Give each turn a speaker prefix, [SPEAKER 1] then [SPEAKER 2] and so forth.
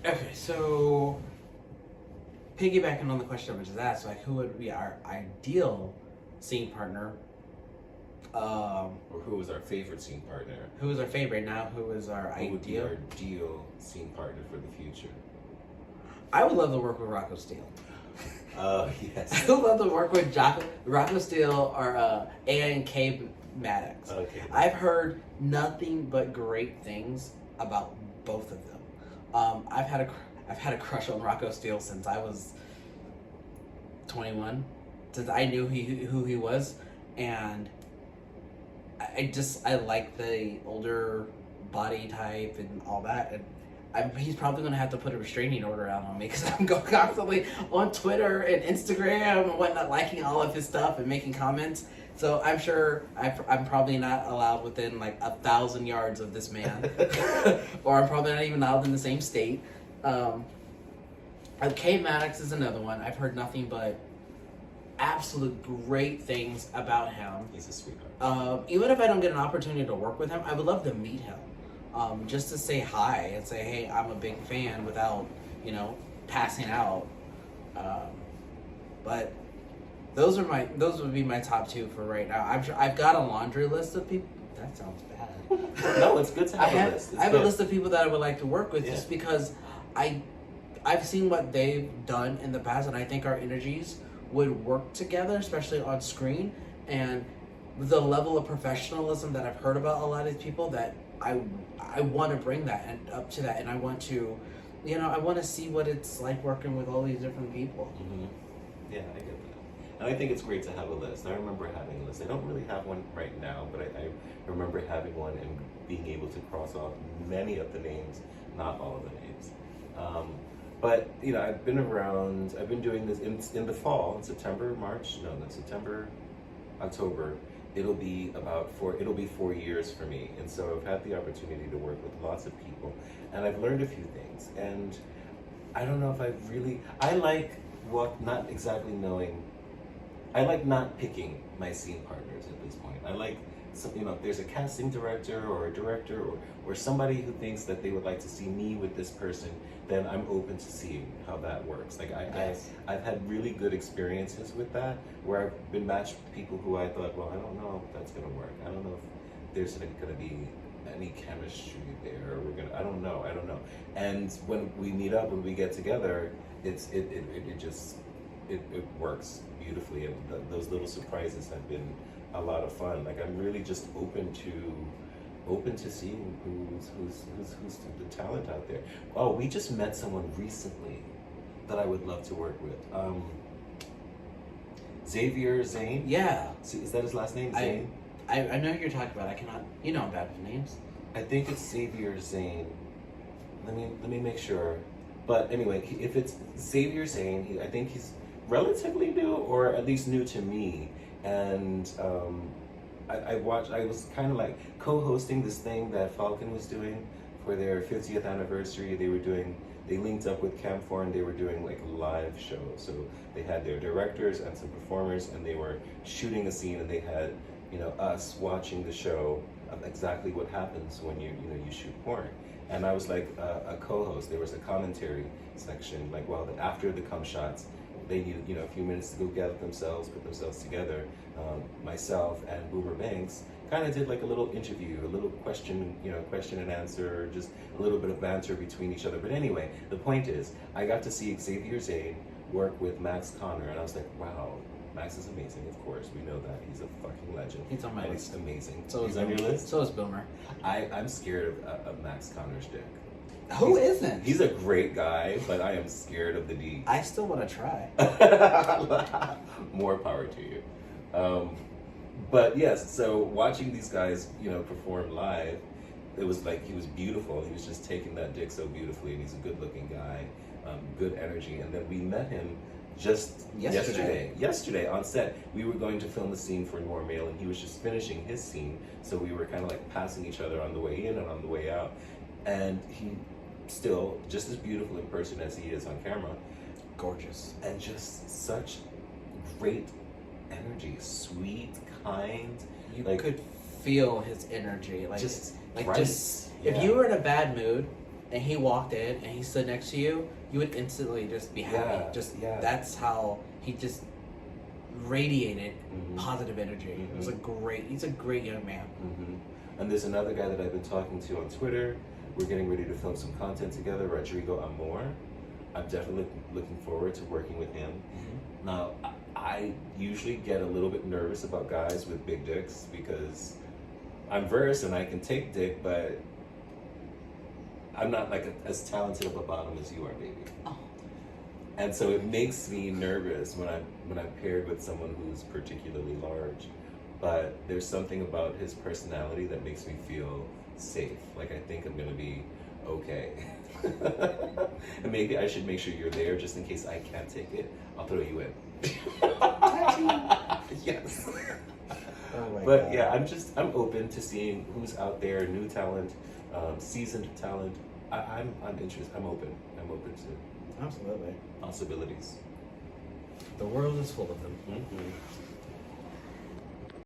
[SPEAKER 1] Okay, so piggybacking on the question I was just asked, like who would be our ideal scene partner?
[SPEAKER 2] Or who is our favorite scene partner?
[SPEAKER 1] Who is our favorite now? Who is our
[SPEAKER 2] Who would be
[SPEAKER 1] ideal?
[SPEAKER 2] our ideal scene partner for the future?
[SPEAKER 1] I would love to work with Rocco Steele.
[SPEAKER 2] Yes.
[SPEAKER 1] I would love to work with Rocco Steele or and K Maddox.
[SPEAKER 2] Okay.
[SPEAKER 1] I've heard nothing but great things about both of them. I've had a crush on Rocco Steele since I was 21, since I knew who he was, and I like the older body type and all that, and he's probably gonna have to put a restraining order out on me because I'm going constantly on Twitter and Instagram and whatnot, liking all of his stuff and making comments. So I'm sure I'm probably not allowed within like 1,000 yards of this man, or I'm probably not even allowed in the same state. K Maddox is another one. I've heard nothing but absolute great things about him.
[SPEAKER 2] He's a sweetheart.
[SPEAKER 1] Even if I don't get an opportunity to work with him, I would love to meet him. Just to say hi and say, hey, I'm a big fan without, passing out. But those would be my top two for right now. I've got a laundry list of people. That sounds bad.
[SPEAKER 2] No, it's good to have a list.
[SPEAKER 1] I have a list of people that I would like to work with,
[SPEAKER 2] Yeah.
[SPEAKER 1] just because I've seen what they've done in the past, and I think our energies would work together, especially on screen. And the level of professionalism that I've heard about a lot of these people, that I want to bring that and up to that, and I want to, I want to see what it's like working with all these different people.
[SPEAKER 2] Mm-hmm. Yeah, I get that. And I think it's great to have a list. I remember having a list. I don't really have one right now, but I remember having one and being able to cross off many of the names, not all of the names. But I've been around. I've been doing this in the fall, in September, September, October. It'll be 4 years for me, and so I've had the opportunity to work with lots of people, and I've learned a few things. And I don't know if I like not exactly knowing. I like not picking my scene partners at this point. I like if there's a casting director or a director or somebody who thinks that they would like to see me with this person, then I'm open to seeing how that works. Like I've had really good experiences with that, where I've been matched with people who I thought, well, I don't know if that's gonna work. I don't know if there's gonna be any chemistry there. I don't know. And when we meet up, when we get together, it works beautifully, and those little surprises have been a lot of fun. Like I'm really just open to seeing who's the talent out there. Oh, we just met someone recently that I would love to work with. Xavier, Zane.
[SPEAKER 1] Yeah.
[SPEAKER 2] Is that his last name? Zane.
[SPEAKER 1] I know who you're talking about. I cannot. I'm bad with names.
[SPEAKER 2] I think it's Xavier Zane. Let me make sure. But anyway, if it's Xavier Zane, I think he's relatively new, or at least new to me. And I was kind of like co-hosting this thing that Falcon was doing for their 50th anniversary. They linked up with Camp4, and they were doing like live shows. So they had their directors and some performers, and they were shooting a scene, and they had us watching the show of exactly what happens when you shoot porn. And I was like a co-host. There was a commentary section, like after the cum shots, they needed a few minutes to go gather themselves, put themselves together. Myself and Boomer Banks kind of did like a little interview, a little question and answer, just a little bit of banter between each other. But anyway, the point is, I got to see Xavier Zane work with Max Connor, and I was like, wow, Max is amazing. Of course, we know that he's a fucking legend.
[SPEAKER 1] He's on my list.
[SPEAKER 2] He's amazing.
[SPEAKER 1] So
[SPEAKER 2] he's on your list.
[SPEAKER 1] So is Boomer.
[SPEAKER 2] I'm scared of Max Connor's dick.
[SPEAKER 1] Who isn't?
[SPEAKER 2] He's a great guy, but I am scared of the D.
[SPEAKER 1] I still want to try.
[SPEAKER 2] More power to you. But yes, so watching these guys, perform live, it was like he was beautiful. He was just taking that dick so beautifully, and he's a good-looking guy, good energy. And then we met him just yesterday on set. We were going to film a scene for Noir Mail, and he was just finishing his scene, so we were kind of like passing each other on the way in and on the way out. And he still just as beautiful in person as he is on camera.
[SPEAKER 1] Gorgeous.
[SPEAKER 2] And just such great energy, sweet, kind.
[SPEAKER 1] You could feel his energy,
[SPEAKER 2] just
[SPEAKER 1] if
[SPEAKER 2] yeah.
[SPEAKER 1] you were in a bad mood and he walked in and he stood next to you, you would instantly just be happy. That's how he just radiated positive energy. It was he's a great young man.
[SPEAKER 2] And there's another guy that I've been talking to on Twitter. We're getting ready to film some content together, Rodrigo Amor. I'm definitely looking forward to working with him. Now, I usually get a little bit nervous about guys with big dicks because I'm versed and I can take dick, but I'm not like as talented of a bottom as you are, baby.
[SPEAKER 1] Oh.
[SPEAKER 2] And so it makes me nervous when I'm paired with someone who's particularly large. But there's something about his personality that makes me feel safe. Like I think I'm gonna be okay. And maybe I should make sure you're there just in case I can't take it. I'll throw you in. Yes. But God. Yeah, I'm open to seeing who's out there, new talent, seasoned talent. I'm interested. I'm open to
[SPEAKER 1] absolutely
[SPEAKER 2] possibilities.
[SPEAKER 1] The world is full of them.